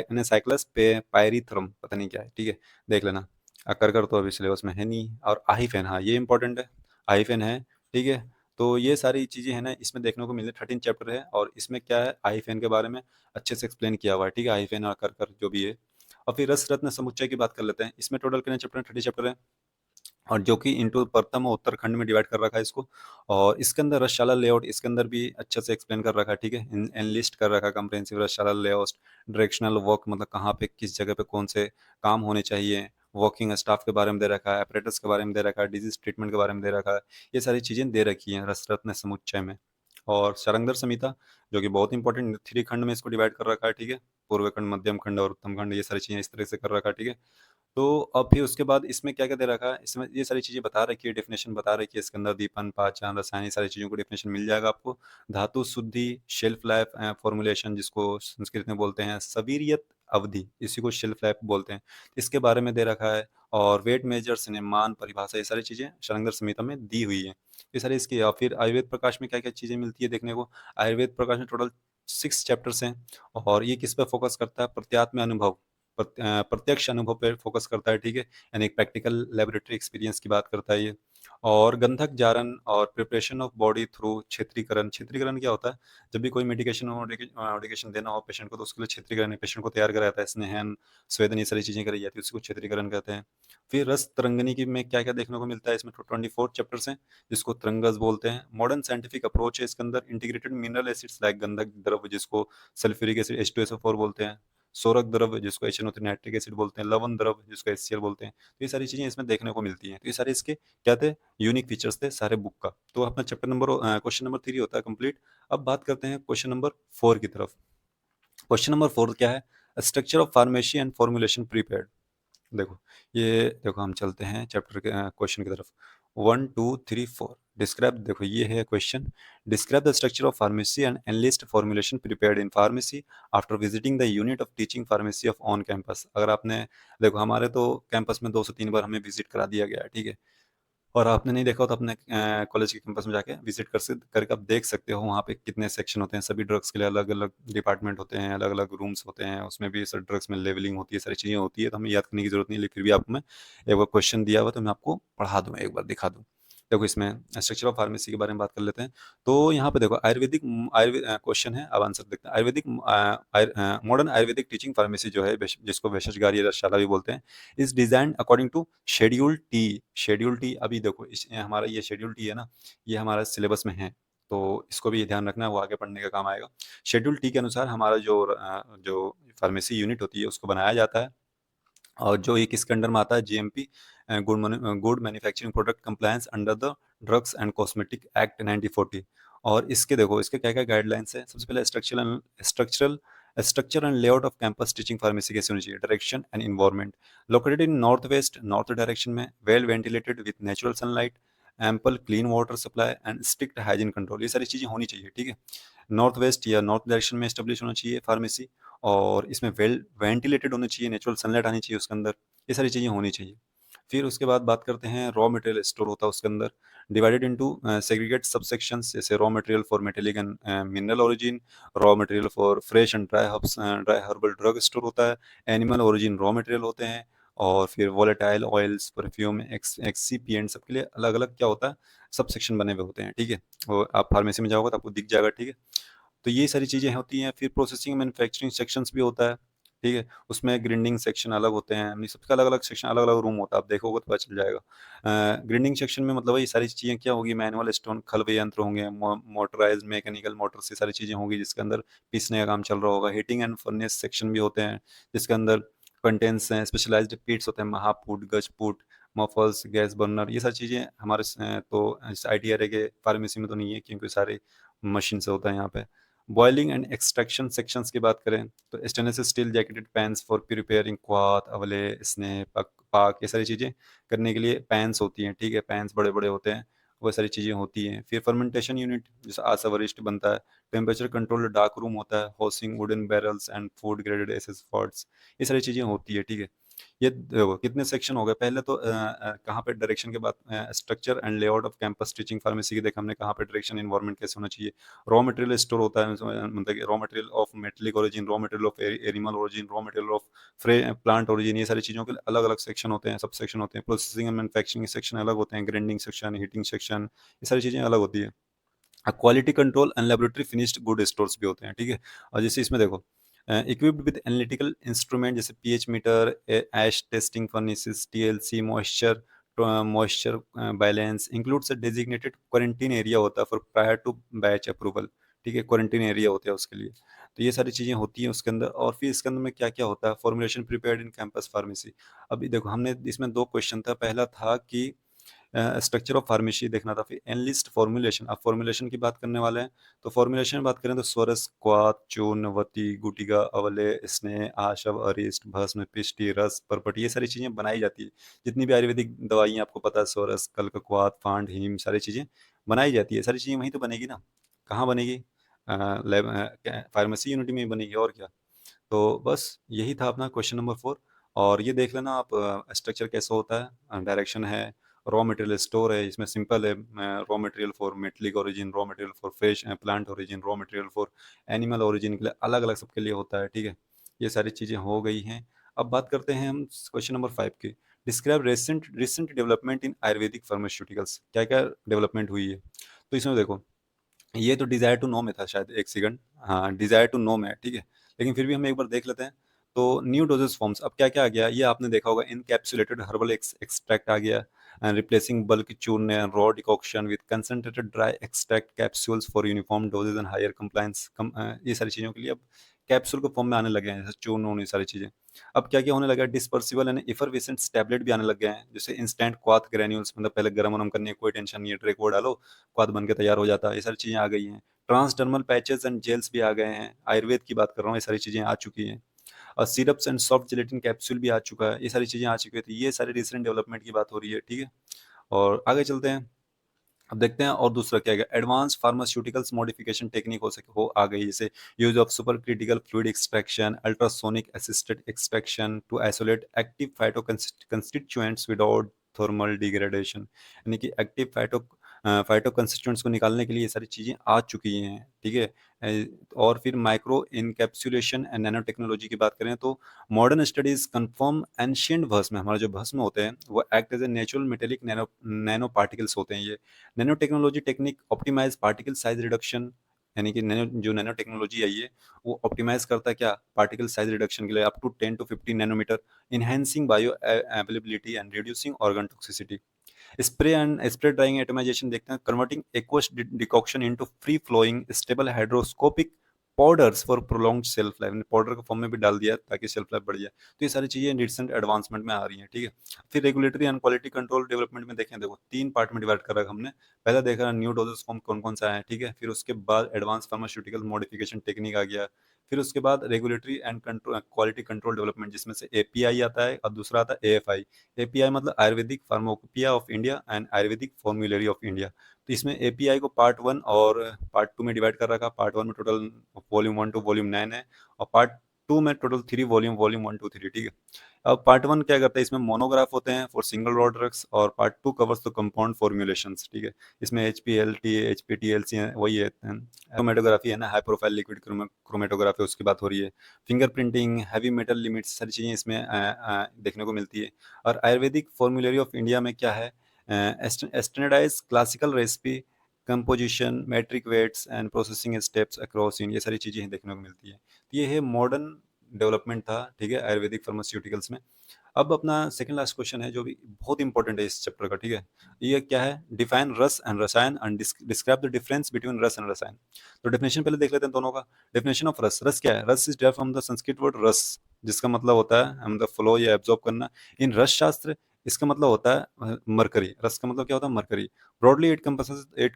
एनासाइक्लस पे पायरीथ्रम, पता नहीं क्या है, ठीक है, देख लेना। अकर तो अभी सिलेबस में है नहीं। और आहिफेन, हाँ ये इंपॉर्टेंट है, आहिफेन है, ठीक है। तो ये सारी चीज़ें हैं ना, इसमें देखने को मिले। 13 चैप्टर है, और इसमें क्या है, आहिफेन के बारे में अच्छे से एक्सप्लेन किया हुआ है, ठीक है, आहिफेन और अकर जो भी है। और फिर रस रत्न समुच्चय की बात कर लेते हैं। इसमें टोटल कितने चैप्टर हैं, 30 चैप्टर है, और जो कि इंटू प्रथम और उत्तरखंड में डिवाइड कर रखा है इसको। और इसके अंदर रसशाला लेआउट, इसके अंदर भी अच्छे से एक्सप्लेन कर रखा है, ठीक है, एनलिस्ट कर रखा है कम्प्रेहेंसिव रसशाला लेआउट। डायरेक्शनल वर्क मतलब कहाँ पे किस जगह पे कौन से काम होने चाहिए, वर्किंग स्टाफ के बारे में दे रखा है, अपरेटस के बारे में दे रखा है, डिजीज ट्रीटमेंट के बारे में दे रखा है। ये सारी चीज़ें दे रखी हैं रसरत्न समुच्चय में। और शारंगधर संहिता, जो कि बहुत इंपॉर्टेंट, 3 खंड में इसको डिवाइड कर रखा है, ठीक है, पूर्व खंड, मध्यम खंड और उत्तम खंड, ये सारी चीज़ें इस तरह से कर रखा है, ठीक है। तो अब फिर उसके बाद इसमें क्या-क्या दे रखा है, इसमें ये सारी चीज़ें बता रखी है, डेफ़िनेशन बता रखी है, इसके अंदर दीपन, पाचन, रसायन, ये सारी चीज़ों को डेफ़िनेशन मिल जाएगा आपको। धातु शुद्धि, शेल्फ लाइफ फ़ॉर्मूलेशन, जिसको संस्कृत में बोलते हैं सवीरियत अवधि, इसी को शेल्फ लाइफ बोलते हैं, इसके बारे में दे रखा है। और वेट मेजर्स, यानी मान, परिभाषा, ये सारी चीज़ें शारंगधर संहिता में दी हुई हैं। ये सारी इसकी। और फिर आयुर्वेद प्रकाश में क्या-क्या चीज़ें मिलती है देखने को। आयुर्वेद प्रकाश में टोटल 6 चैप्टर्स हैं, और ये किस पे फ़ोकस करता है, प्रत्यात्म अनुभव, प्रत्यक्ष अनुभव पे फोकस करता है, ठीक है, यानी एक प्रैक्टिकल लेबोरेटरी एक्सपीरियंस की बात करता है ये। और गंधक जारन और प्रिपरेशन ऑफ बॉडी थ्रू क्षेत्रीकरण, क्षेत्रीकरण क्या होता है, जब भी कोई मेडिकेशन मेडिकेशन देना हो पेशेंट को, तो उसके लिए क्षेत्रीकरण, पेशेंट को तैयार कराया जाता है, स्नेहन, स्वेदन, ये सारी चीज़ें कराई जाती है, उसको क्षेत्रीकरण कहते हैं। फिर रस तरंगिणी की में क्या क्या देखने को मिलता है, इसमें 24 चैप्टर्स हैं, जिसको तरंगस बोलते हैं। मॉडर्न साइंटिफिक अप्रोच है इसके अंदर, इंटीग्रेटेड मिनरल एसिड्स लाइक गंधक द्रव्य, जिसको सल्फ्यूरिक एसिड H2SO4 बोलते हैं, सोरक द्रव्य, जिसको HNO3 नाइट्रिक एसिड बोलते हैं, लवण द्रव्य, जिसको HCl बोलते हैं। तो ये सारी चीज़ें इसमें देखने को मिलती हैं। तो ये सारे इसके क्या थे, यूनिक फीचर्स थे सारे बुक का। तो अपना क्वेश्चन नंबर 3 होता है कंप्लीट। अब बात करते हैं क्वेश्चन नंबर 4 की तरफ। क्वेश्चन नंबर 4 क्या है, structure of pharmacy and formulation prepared. देखो, ये देखो, हम चलते हैं चैप्टर के क्वेश्चन की तरफ। 1 2 3 4 डिस्क्राइब, देखो ये है question. Describe the structure of pharmacy and analyst formulation prepared in pharmacy after visiting the unit of teaching pharmacy of on campus. अगर आपने, देखो हमारे तो कैंपस में 2 से 3 बार हमें विजिट करा दिया गया है, ठीक है। और आपने नहीं देखा हो तो अपने कॉलेज के कैंपस में जाके विजिट करके आप देख सकते हो, वहाँ पे कितने सेक्शन होते हैं, सभी ड्रग्स के लिए अलग अलग डिपार्टमेंट होते हैं, अलग अलग रूम्स होते हैं, उसमें भी सब ड्रग्स में लेवलिंग होती है, सारी चीज़ें होती है, तो हमें याद करने की जरूरत नहीं है, लेकिन फिर भी आपको मैं एक बार क्वेश्चन दिया हुआ तो मैं आपको पढ़ा दूँ, एक बार दिखा दूँ। देखो, इसमें स्ट्रक्चर ऑफ फार्मेसी के बारे में बात कर लेते हैं। तो यहाँ पे देखो, आयुर्वेद क्वेश्चन है, अब आंसर देखते हैं। मॉडर्न आयुर्वेदिक टीचिंग फार्मेसी जो है, जिसको भेषजगार या रसशाला भी बोलते हैं, is design according to schedule T. Schedule T, अभी देखो हमारा ये शेड्यूल टी है ना, ये हमारा सिलेबस में है, तो इसको भी ध्यान रखना है, वो आगे पढ़ने का काम आएगा। शेड्यूल टी के अनुसार हमारा जो फार्मेसी यूनिट होती है उसको बनाया जाता है। और जो ये किसके अंडर में आता है, GMP, good manufacturing product compliance under the drugs and cosmetic act 1940। और इसके देखो, इसके क्या क्या गाइडलाइंस है। सबसे पहले structural structure and layout of campus teaching pharmacy कैसे होनी चाहिए, direction and environment, located in north west north direction में, well ventilated with natural sunlight, ample clean water supply and strict hygiene control, ये सारी चीज़ें होनी चाहिए, ठीक है। नॉर्थ वेस्ट या नॉर्थ डायरेक्शन में एस्टेब्लिश होना चाहिए फार्मेसी, और इसमें वेल वेंटिलेटेड होना चाहिए, नेचुरल सनलाइट आनी चाहिए उसके अंदर, ये सारी चीज़ें होनी चाहिए। फिर उसके बाद बात करते हैं रॉ मटेरियल स्टोर होता है उसके अंदर, डिवाइडेड इनटू सेग्रीगेट सबसेक्शंस, जैसे raw material for metallic and mineral origin, raw material for fresh and dry herbs, dry herbal drug store होता है, एनिमल ओरिजिन रॉ मटेरियल होते हैं, और फिर वोलेटाइल ऑयल्स, परफ्यूम, एक्सीपिएंट, सबके लिए अलग अलग क्या होता है, सब सेक्शन बने हुए होते हैं, ठीक है। वो आप फार्मेसी में जाओगे तो आपको दिख जाएगा, ठीक है। तो ये सारी चीज़ें होती हैं। फिर प्रोसेसिंग मैन्युफैक्चरिंग सेक्शंस भी होता है, ठीक है। उसमें ग्राइंडिंग सेक्शन अलग होते हैं, यानी सबका अलग अलग सेक्शन, अलग अलग रूम होता है, आप देखोगे तो पता चल जाएगा। ग्राइंडिंग सेक्शन में मतलब ये सारी चीज़ें क्या होगी, मैनुअल स्टोन खल्व यंत्र होंगे, मोटराइज मैकेनिकल मोटर से सारी चीज़ें होंगी जिसके अंदर पीसने का काम चल रहा होगा। हीटिंग एंड फर्नेस सेक्शन भी होते हैं जिसके अंदर कंटेंट्स हैं, स्पेशलाइज्ड पीट्स होते हैं, महापुट, गजपुट, मफल्स, गैस बर्नर, ये सारी चीज़ें हमारे तो ITRA के फार्मेसी में तो नहीं है, क्योंकि सारे मशीन से होता है यहाँ पे। बॉइलिंग एंड एक्सट्रैक्शन सेक्शंस की बात करें तो stainless steel jacketed pans for preparing क्वाथ, अवले, स्नेह, पाक, ये सारी चीज़ें करने के लिए पैन्स होती हैं, ठीक है। पैन्स बड़े बड़े होते हैं, वो सारी चीज़ें होती हैं। फिर फर्मेंटेशन यूनिट, जैसे आशा वरिष्ठ बनता है, टेम्परेचर कंट्रोल्ड डार्क रूम होता है, housing wooden barrels and food graded aces forts, ये सारी चीज़ें होती है, ठीक है। ये देखो कितने सेक्शन हो गए। पहले तो कहाँ पे डायरेक्शन के बाद structure and layout of campus teaching pharmacy की देखा हमने, कहाँ पे डायरेक्शन इन्वायरमेंट कैसे होना चाहिए। रॉ मटेरियल स्टोर होता है मतलब raw material of metallic origin, raw material of animal origin, raw material of plant origin, ये सारी चीज़ों के अलग अलग सेक्शन होते हैं, सब सेक्शन होते हैं। प्रोसेसिंग एंड मैन्युफैक्चरिंग सेक्शन अलग होते हैं, ग्राइंडिंग सेक्शन, हीटिंग सेक्शन, ये सारी चीज़ें अलग होती है। Quality control and laboratory finished good stores भी होते हैं, ठीक है। और जैसे इसमें देखो इक्विप्ड विद एनालिटिकल इंस्ट्रूमेंट, जैसे pH meter, ash testing furnaces, TLC, moisture balance, includes a designated quarantine area होता है for prior to batch approval, ठीक है। क्वारंटीन एरिया होता है उसके लिए। तो ये सारी चीज़ें होती हैं उसके अंदर। और फिर इसके अंदर में क्या क्या होता है, formulation prepared in campus pharmacy. अभी देखो हमने इसमें दो क्वेश्चन था, पहला था कि स्ट्रक्चर ऑफ फार्मेसी देखना था, फिर एनलिस्ट फॉर्मुलेशन। अब फॉर्मुलेशन की बात करने वाले हैं, तो फॉर्मुलेशन की बात करें तो स्वरस, क्वाथ, चूर्ण, वती, गुटिका, अवले, स्नेह, आशव, अरिष्ट, भस्म, पिष्टि, रस, परपट, ये सारी चीज़ें बनाई जाती है। जितनी भी आयुर्वेदिक दवाइयाँ आपको पता है, स्वरस, कल्क, क्वाथ, फांड, हीम, सारी चीज़ें बनाई जाती है। सारी चीज़ें वहीं तो बनेगी ना, कहाँ बनेगी, लैब फार्मेसी यूनिटी में ही बनेगी, और क्या। तो बस यही था अपना क्वेश्चन नंबर 4। और ये देख लेना आप स्ट्रक्चर कैसा होता है, डायरेक्शन है, रॉ मटेरियल स्टोर है, इसमें सिंपल है, raw material for metallic origin, raw material for fresh plant origin, raw material for animal origin के लिए अलग अलग सबके लिए होता है, ठीक है। ये सारी चीज़ें हो गई हैं। अब बात करते हैं हम क्वेश्चन नंबर 5 की। Describe recent recent development in Ayurvedic pharmaceuticals, क्या क्या डेवलपमेंट हुई है। तो इसमें देखो, ये तो डिज़ायर टू नो में था शायद, एक सेकंड, हाँ डिज़ायर टू नो में है, ठीक है। लेकिन फिर भी हम एक बार देख लेते हैं। तो न्यू डोजेस फॉर्म्स, अब क्या क्या आ गया, ये आपने देखा होगा, इनकैप्सुलेटेड हर्बल एक्सट्रैक्ट आ गया, replacing bulk churna, raw decoction with concentrated dry extract capsules for uniform doses and higher compliance, ये सारी चीज़ों के लिए अब कैप्सूल के फॉर्म में आने लगे हैं, जैसे चूर्ण वूर्ण, ये सारी चीज़ें। अब क्या क्या होने लगा है, डिस्पर्सिबल एंड इफरवेसेंट टैबलेट भी आने लग गए हैं, जैसे इंस्टेंट क्वाथ ग्रेन्यूल्स, मतलब पहले गर्म वर्म करने की कोई टेंशन नहीं है, ट्रेक वो डालो, क्वाथ बन के तैयार हो जाता है, ये सारी चीज़ें आ गई हैं। ट्रांसडर्मल पैचेस एंड जेल्स भी आ गए हैं, आयुर्वेद की बात कर रहा हूँ, ये सारी चीज़ें आ चुकी हैं। और syrups and soft gelatin capsule भी आ चुका है, ये सारी चीज़ें आ चुकी है। तो ये सारे रिसेंट डेवलपमेंट की बात हो रही है, ठीक है। और आगे चलते हैं, अब देखते हैं और दूसरा क्या है, एडवांस फार्मास्यूटिकल्स मॉडिफिकेशन टेक्निक हो आ गई, जैसे use of supercritical fluid extraction, ultrasonic assisted extraction to isolate active phyto constituents without thermal degradation, यानी कि एक्टिव फाइटो कंस्टिट्यूएंट्स को निकालने के लिए ये सारी चीज़ें आ चुकी हैं, ठीक है। और फिर micro encapsulation and nano technology की बात करें तो मॉडर्न स्टडीज कंफर्म एंशियंट भस्म, हमारे जो भस्म होते हैं वो act as a natural metallic nanoparticles होते हैं। ये nanotechnology technique optimise particle size reduction, यानी कि नैनो टेक्नोलॉजी है ये, वो ऑप्टिमाइज करता है क्या, पार्टिकल साइज रिडक्शन के लिए, up to 10 to 15 nanometre, enhancing bioavailability and reducing organ toxicity. Spray drying atomisation देखते हैं, converting aqueous decoction into free flowing stable hydroscopic powders for prolonged shelf life, powder के form में भी डाल दिया ताकि शेल्फ लाइफ बढ़ जाए। तो ये सारी चीजें रिसेंट एडवांसमेंट में आ रही हैं, ठीक है। फिर regulatory and quality control development में देखें, देखो 3 पार्ट में डिवाइड कर रखा हमने। पहला देखा न्यू डोजेस फॉर्म कौन कौन सा है, ठीक है। फिर उसके बाद एडवांस फार्मास्यूटिकल मॉडिफिकेशन टेक्निक आ गया। फिर उसके बाद regulatory and control quality control development, जिसमें से एपीआई आता है और दूसरा आता है एएफआई। एपीआई मतलब Ayurvedic pharmacopoeia of India and Ayurvedic formulary of India. तो इसमें एपीआई को पार्ट 1 और पार्ट 2 में डिवाइड कर रखा। पार्ट 1 में टोटल वॉल्यूम 1 टू वॉल्यूम 9 है, और पार्ट 2 में टोटल 3 वॉल्यूम, वॉल्यूम 1 2 3, ठीक है। अब पार्ट 1 क्या करता है, इसमें मोनोग्राफ होते हैं फॉर सिंगल रॉ ड्रग्स, और part 2 covers the compound formulations, ठीक है। इसमें एचपीएलटी, एचपीटीएलसी वही है। क्रोमेटोग्राफी है ना, हाई प्रोफाइल लिक्विड क्रोमेटोग्राफी, उसकी बात हो रही है। फिंगरप्रिंटिंग, हैवी मेटल लिमिट्स, सारी चीज़ें इसमें देखने को मिलती है। और आयुर्वेदिक फॉर्मुलरी ऑफ इंडिया में क्या है, standardise classical recipe, composition, metric weights and processing steps across in, ये सारी चीज़ें देखने को मिलती है। तो ये है मॉडर्न डेवलपमेंट था, ठीक है, आयुर्वेदिक फार्मास्यूटिकल्स में। अब अपना सेकंड लास्ट क्वेश्चन है जो भी बहुत इंपॉर्टेंट है इस चैप्टर का, ठीक है। ये क्या है, डिफाइन रस एंड रसायन and describe the difference between रस एंड रसायन। तो डेफिनेशन पहले देख लेते हैं दोनों का। डेफिनेशन ऑफ रस, रस क्या है, रस is derived from the Sanskrit word रस, जिसका मतलब होता है हम द फ्लो या एब्जॉर्ब करना। इन रस शास्त्र इसका मतलब होता है मरकरी। रस का मतलब क्या होता है, mercury. Broadly it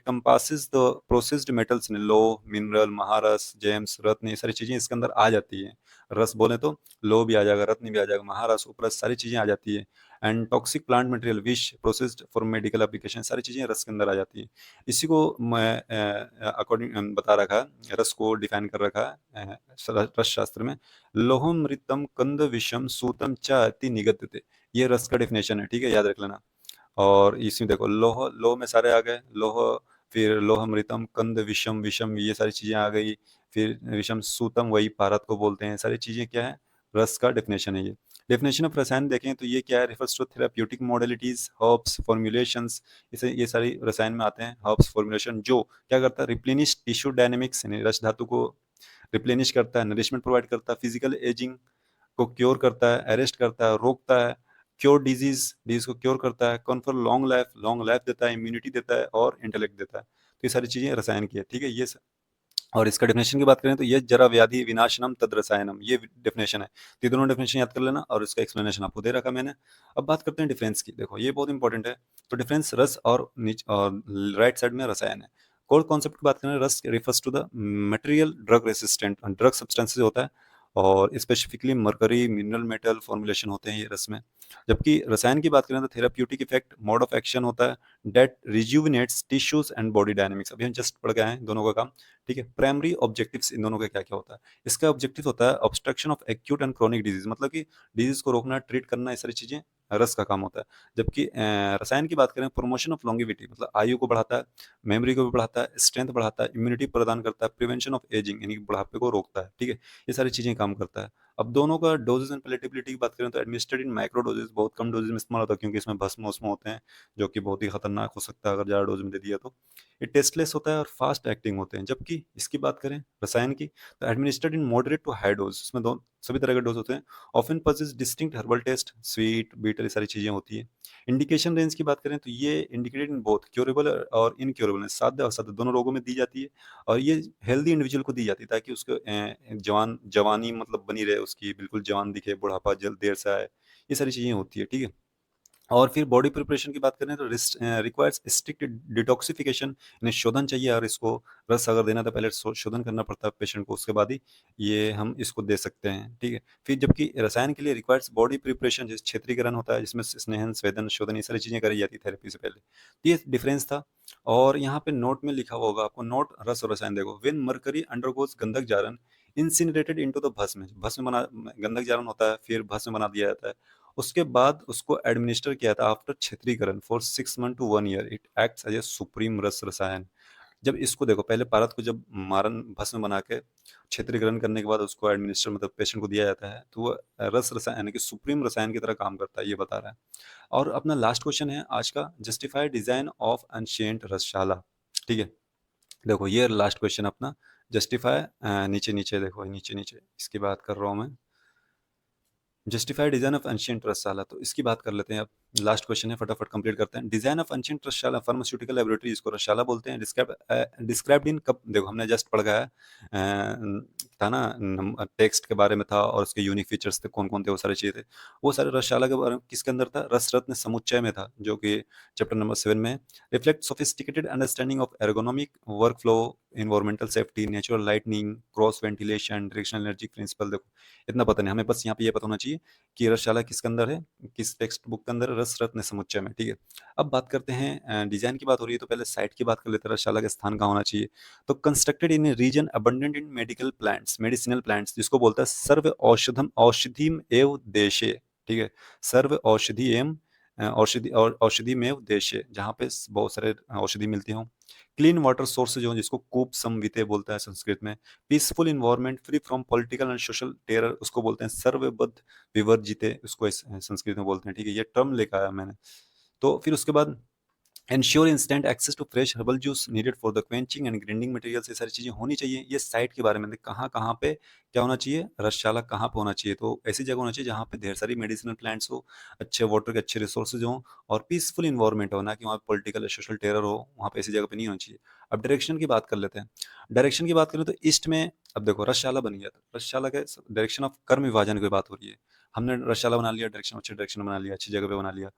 compasses the processed metals in low, mineral, Maharas, gems, ratna, ये सारी चीजें इसके अंदर आ जाती है। रस बोले तो लो भी आ जाएगा, रत्न भी आ जाएगा, महारस, उपरस, सारी चीजें आ जाती है। And toxic plant material, wish, processed for medical application, सारी चीजें रस के अंदर आ जाती है। इसी को मैं अकॉर्डिंग बता रखा, रस को डिफाइन कर रखा है रस शास्त्र में। लोहमृतम कंद विषम सूतम च अति निगद्यते, ये रस का डेफिनेशन है, ठीक है, याद रख लेना। और इसमें देखो लोह, लोह में सारे आ गए, लोह, फिर लोहमृतम, कंद विषम, विषम ये सारी चीजें आ गई। फिर विषम सूतम, वही भारत को बोलते हैं, सारी चीजें क्या है, रस का डेफिनेशन है ये। डेफिनेशन ऑफ रसायन देखें तो ये क्या है, refers to therapeutic modalities, herbs, formulations, इसे ये सारी रसायन में आते हैं। हर्ब्स फॉर्मुलेशन जो क्या करता है, रिप्लेनिश टिश्यू डायनेमिक्स, रस धातु को रिप्लेनिश करता है, नरिशमेंट प्रोवाइड करता है, फिजिकल एजिंग को क्योर करता है, अरेस्ट करता है, रोकता है, क्योर डिजीज, डिजीज को क्योर करता है, कॉन्फर लॉन्ग लाइफ देता है, इम्यूनिटी देता है, और इंटेलेक्ट देता है। तो ये सारी चीजें रसायन की है, ठीक है। और इसका डेफिनेशन की बात करें तो ये जरा व्याधि विनाशनम तद रसायनम, ये डेफिनेशन है। तो ये दोनों डेफिनेशन याद कर लेना, और इसका एक्सप्लेनेशन आपको दे रखा मैंने। अब बात करते हैं डिफरेंस की, देखो ये बहुत इंपॉर्टेंट है। तो डिफरेंस रस और राइट साइड में रसायन है। कोर कॉन्सेप्ट की बात करें, rasa refers to the material drug resistant drug substances होता है, और specifically mercury, mineral metal formulation होते हैं ये रस में। जबकि रसायन की बात करें तो therapeutic effect, mode of action होता है, that rejuvenates tissues and body dynamics, अभी हम जस्ट पढ़ गए हैं दोनों का काम, ठीक है। प्राइमरी ऑब्जेक्टिव्स इन दोनों का क्या क्या होता है, इसका ऑब्जेक्टिव होता है obstruction of acute and chronic disease, मतलब कि डिजीज को रोकना, ट्रीट करना, ये सारी चीजें रस का काम होता है। जबकि रसायन की बात करें, प्रमोशन ऑफ लॉन्गिविटी, मतलब आयु को बढ़ाता है, मेमोरी को भी बढ़ाता है, स्ट्रेंथ बढ़ाता है, इम्यूनिटी प्रदान करता है, प्रिवेंशन ऑफ एजिंग यानी कि बुढ़ापे को रोकता है, ठीक है। ये सारी चीजें काम करता है। अब दोनों का डोजेज एंड पेलेटेबिलिटी की बात करें तो एडमिनिस्ट्रेड इन माइक्रो डोजेज, बहुत कम डोजेज में इस्तेमाल होता है, क्योंकि इसमें भस्म उस्म होते हैं जो कि बहुत ही खतरनाक हो सकता है अगर ज़्यादा डोज में दे दिया तो। ये टेस्टलेस होता है और फास्ट एक्टिंग होते हैं। जबकि इसकी बात करें रसायन की, तो administered in moderate to high dose, इसमें दो सभी तरह के डोज होते हैं। Often possess distinct herbal taste, sweet bitter, ये सारी चीज़ें होती हैं। इंडिकेशन रेंज की बात करें तो ये इंडिकेटेड इन बोथ क्योरेबल और इनक्योरेबल, साध्य और असाध्य दोनों रोगों में दी जाती है। और ये हेल्दी इंडिविजुअल को दी जाती है ताकि उसको जवानी मतलब बनी रहे, उसकी बिल्कुल जवान दिखे, बुढ़ापा जल्द देर से आए, ये सारी चीज़ें होती है, ठीक है। और फिर बॉडी प्रिपरेशन की बात करें तो रिक्वायर्स स्ट्रिक्ट डिटॉक्सिफिकेशन, इन्हें शोधन चाहिए, और इसको रस अगर देना तो पहले शोधन करना पड़ता है पेशेंट को, उसके बाद ही ये हम इसको दे सकते हैं, ठीक है। फिर जबकि रसायन के लिए रिक्वायर्स बॉडी प्रिपरेशन, जैसे क्षेत्रीकरण होता है, जिसमें स्नेहन, स्वेदन, शोधन, ये सारी चीज़ें करी जाती है थेरेपी से पहले। तो ये डिफरेंस था। और यहाँ पे नोट में लिखा हुआ होगा आपको, नोट रस और रसायन देखो, वेन मरकरी अंडरगोज गंधक जारन इंसिनरेटेड इनटू द भस्म, भस्म बना, गंधक जारन होता है, फिर भस्म बना दिया जाता है। उसके बाद उसको एडमिनिस्टर किया था आफ्टर क्षेत्रीकरण for 6 month to 1 year, it acts as a supreme rasa rasayan. जब इसको देखो, पहले पारद को जब मारन भस्म बना के क्षेत्रीकरण करने के बाद उसको एडमिनिस्टर मतलब पेशेंट को दिया जाता है, तो वो रस रसायन यानी कि सुप्रीम रसायन की तरह काम करता है, ये बता रहा है। और अपना लास्ट क्वेश्चन है आज का, जस्टिफाई डिजाइन ऑफ एंशिएंट रसशाला, ठीक है। देखो ये लास्ट क्वेश्चन अपना, जस्टिफाई, नीचे नीचे देखो, नीचे नीचे इसकी बात कर रहा हूँ मैं, जस्टिफाई डिजाइन ऑफ एंशिएंट रसशाला, तो इसकी बात कर लेते हैं अब। लास्ट क्वेश्चन है, फटाफट कंप्लीट करते हैं। Design of ancient Rasashala pharmaceutical laboratory, इसको रसशाला बोलते हैं। डिस्क्राइब्ड इन कब, देखो हमने जस्ट पढ़ गया है, था ना, टेक्स्ट के बारे में था और उसके यूनिक फीचर्स थे, कौन कौन थे, वो सारी चीजें थे। वो सारे रसशाला के बारे में किसके अंदर था, रस रत्न समुच्चय में था, जो कि चैप्टर नंबर 7 में। Reflect sophisticated understanding of ergonomic work flow, environmental safety, natural lightning, cross ventilation, directional energy principal. देखो इतना पता नहीं हमें, बस यहाँ पे ये पता होना चाहिए कि रसशाला किसके अंदर है, किस टेक्स्ट बुक के अंदर, रस रत्न समुच्चय में, ठीक है। अब बात करते हैं, डिजाइन की बात हो रही है तो पहले साइट की बात कर लेते हैं, रसशाला का स्थान कहाँ होना चाहिए। तो constructed in a region abundant in medical plants, medicinal plants, जिसको बोलता है सर्व औषधम औषधिम एव देशे, ठीक है। सर्व औषधि एवं औषधि और औषधि में देशे, जहाँ पे बहुत सारे औषधि मिलती हों। क्लीन वाटर सोर्स जो, जिसको कूप संविते बोलता है संस्कृत में। Peaceful environment free from political and social terror, उसको बोलते हैं सर्वबद्ध विवर्जिते, उसको संस्कृत में बोलते हैं, ठीक है। ये टर्म लिखा है मैंने। तो फिर उसके बाद ensure instant access to fresh herbal juice needed for the quenching and grinding materials, ये सारी चीजें होनी चाहिए। ये साइट के बारे में कहाँ कहाँ पे क्या होना चाहिए, रसशाला कहाँ पे होना चाहिए, तो ऐसी जगह होना चाहिए जहाँ पे ढेर सारी मेडिसिनल प्लांट्स हो, अच्छे वाटर के अच्छे रिसोर्सेज हो, और पीसफुल इन्वायरमेंट हो, ना कि वहाँ पॉलिटिकल या सोशल टेरर हो, वहाँ पे ऐसी जगह पे नहीं होनी चाहिए। अब डायरेक्शन की बात कर लेते हैं। डायरेक्शन की बात करें तो ईस्ट में, अब देखो रसशाला बन गया, तो रसशाला के डायरेक्शन ऑफ कर्म विभाजन की बात हो रही है। हमने रसशाला बना लिया, डायरेक्शन अच्छे डायरेक्शन बना लिया, अच्छी जगह पे बना लिया।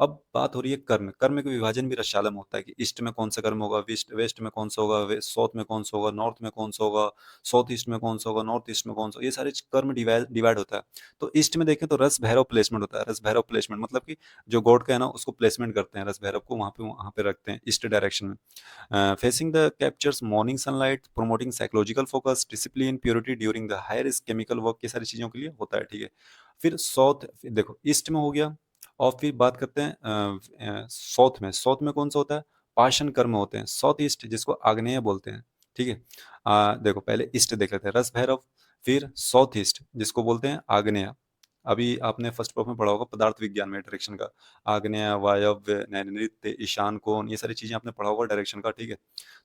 अब बात हो रही है कर्म, कर्म का विभाजन भी रसशाला में होता है कि ईस्ट में कौन सा कर्म होगा, वेस्ट वेस्ट में कौन सा होगा, साउथ में कौन सा होगा, नॉर्थ में कौन सा होगा, साउथ ईस्ट में कौन सा होगा, नॉर्थ ईस्ट में कौन सा, ये सारे कर्म डिवाइड डिवाइड होता है। तो ईस्ट में देखें तो रस भैरव प्लेसमेंट होता है। रस भैरव प्लेसमेंट मतलब कि जो गॉड का है ना, उसको प्लेसमेंट करते हैं, रस भैरव को वहाँ पे रखते हैं ईस्ट डायरेक्शन में। Facing the captures morning sunlight, promoting psychological focus, discipline, purity during the high risk chemical work, ये सारी चीजों के लिए होता है, ठीक है। फिर साउथ, देखो ईस्ट में हो गया। और फिर बात करते हैं साउथ में, साउथ में कौन सा होता है, पाषाण कर्म होते हैं। साउथ ईस्ट जिसको आग्नेय बोलते हैं, ठीक है। देखो पहले ईस्ट देख लेते हैं, रस भैरव। फिर साउथ ईस्ट जिसको बोलते हैं आग्नेय। अभी आपने फर्स्ट प्रॉफ में पढ़ा होगा पदार्थ विज्ञान में डायरेक्शन का, आग्नेय, वायव्य, नैऋत्य, ईशान कोण, ये सारी चीजें आपने पढ़ा होगा डायरेक्शन का, ठीक है।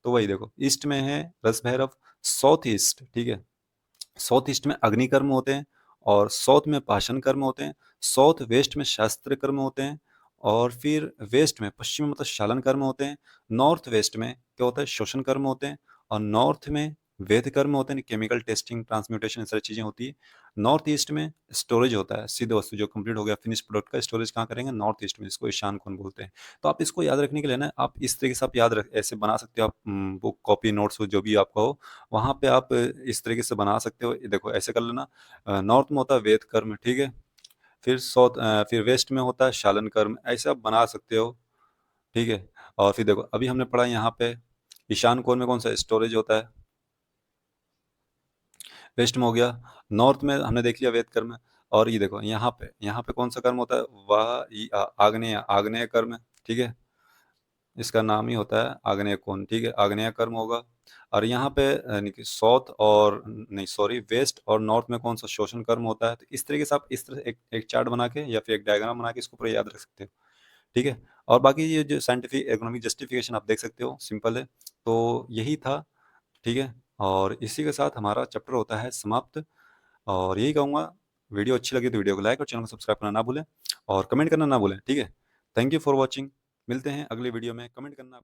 तो वही देखो ईस्ट में है रस भैरव, साउथ ईस्ट, ठीक है। साउथ ईस्ट में अग्नि कर्म होते हैं, और साउथ में पाषाण कर्म होते हैं। साउथ वेस्ट में शास्त्र कर्म होते हैं, और फिर वेस्ट में, पश्चिम में मतलब शालन कर्म होते हैं। नॉर्थ वेस्ट में क्या होता है, शोषण कर्म होते हैं। और नॉर्थ में वेद कर्म होते हैं, केमिकल टेस्टिंग, ट्रांसम्यूटेशन, सारी चीजें होती है। नॉर्थ ईस्ट में स्टोरेज होता है, सिद्ध वस्तु जो कंप्लीट हो गया फिनिश प्रोडक्ट का स्टोरेज कहाँ करेंगे, नॉर्थ ईस्ट में, जिसको ईशान कोण बोलते हैं। तो आप इसको याद रखने के लिए ना, आप इस तरीके से आप याद रख, ऐसे बना सकते हो आप, बुक कॉपी नोट्स हो जो भी आपका हो, वहाँ पे आप इस तरीके से बना सकते हो। देखो ऐसे कर लेना, नॉर्थ में होता है वेद कर्म, ठीक है। फिर फिर वेस्ट में होता है शालन कर्म, ऐसे आप बना सकते हो, ठीक है। और फिर देखो अभी हमने पढ़ा यहाँ पे ईशान कोण में कौन सा स्टोरेज होता है, वेस्ट में हो गया। नॉर्थ में हमने देख लिया वेद कर्म। और ये देखो यहाँ पे कौन सा कर्म होता है, आग्नेय, आग्नेय कर्म, ठीक है। इसका नाम ही होता है आग्नेय कोण, ठीक है, आग्नेय कर्म होगा। और यहाँ पे यानी कि साउथ और नहीं सॉरी वेस्ट और नॉर्थ में कौन सा शोषण कर्म होता है। तो इस तरीके से आप इस तरह एक चार्ट बना के या फिर एक डायग्राम बना के इसको पूरा याद रख सकते हो, ठीक है। और बाकी ये जो साइंटिफिक इकोनॉमिक जस्टिफिकेशन आप देख सकते हो, सिंपल है। तो यही था, ठीक है। और इसी के साथ हमारा चैप्टर होता है समाप्त। और यही कहूँगा, वीडियो अच्छी लगी तो वीडियो को लाइक और चैनल को सब्सक्राइब करना ना भूलें, और कमेंट करना ना भूलें, ठीक है। Thank you for watching. मिलते हैं अगले वीडियो में, कमेंट करना।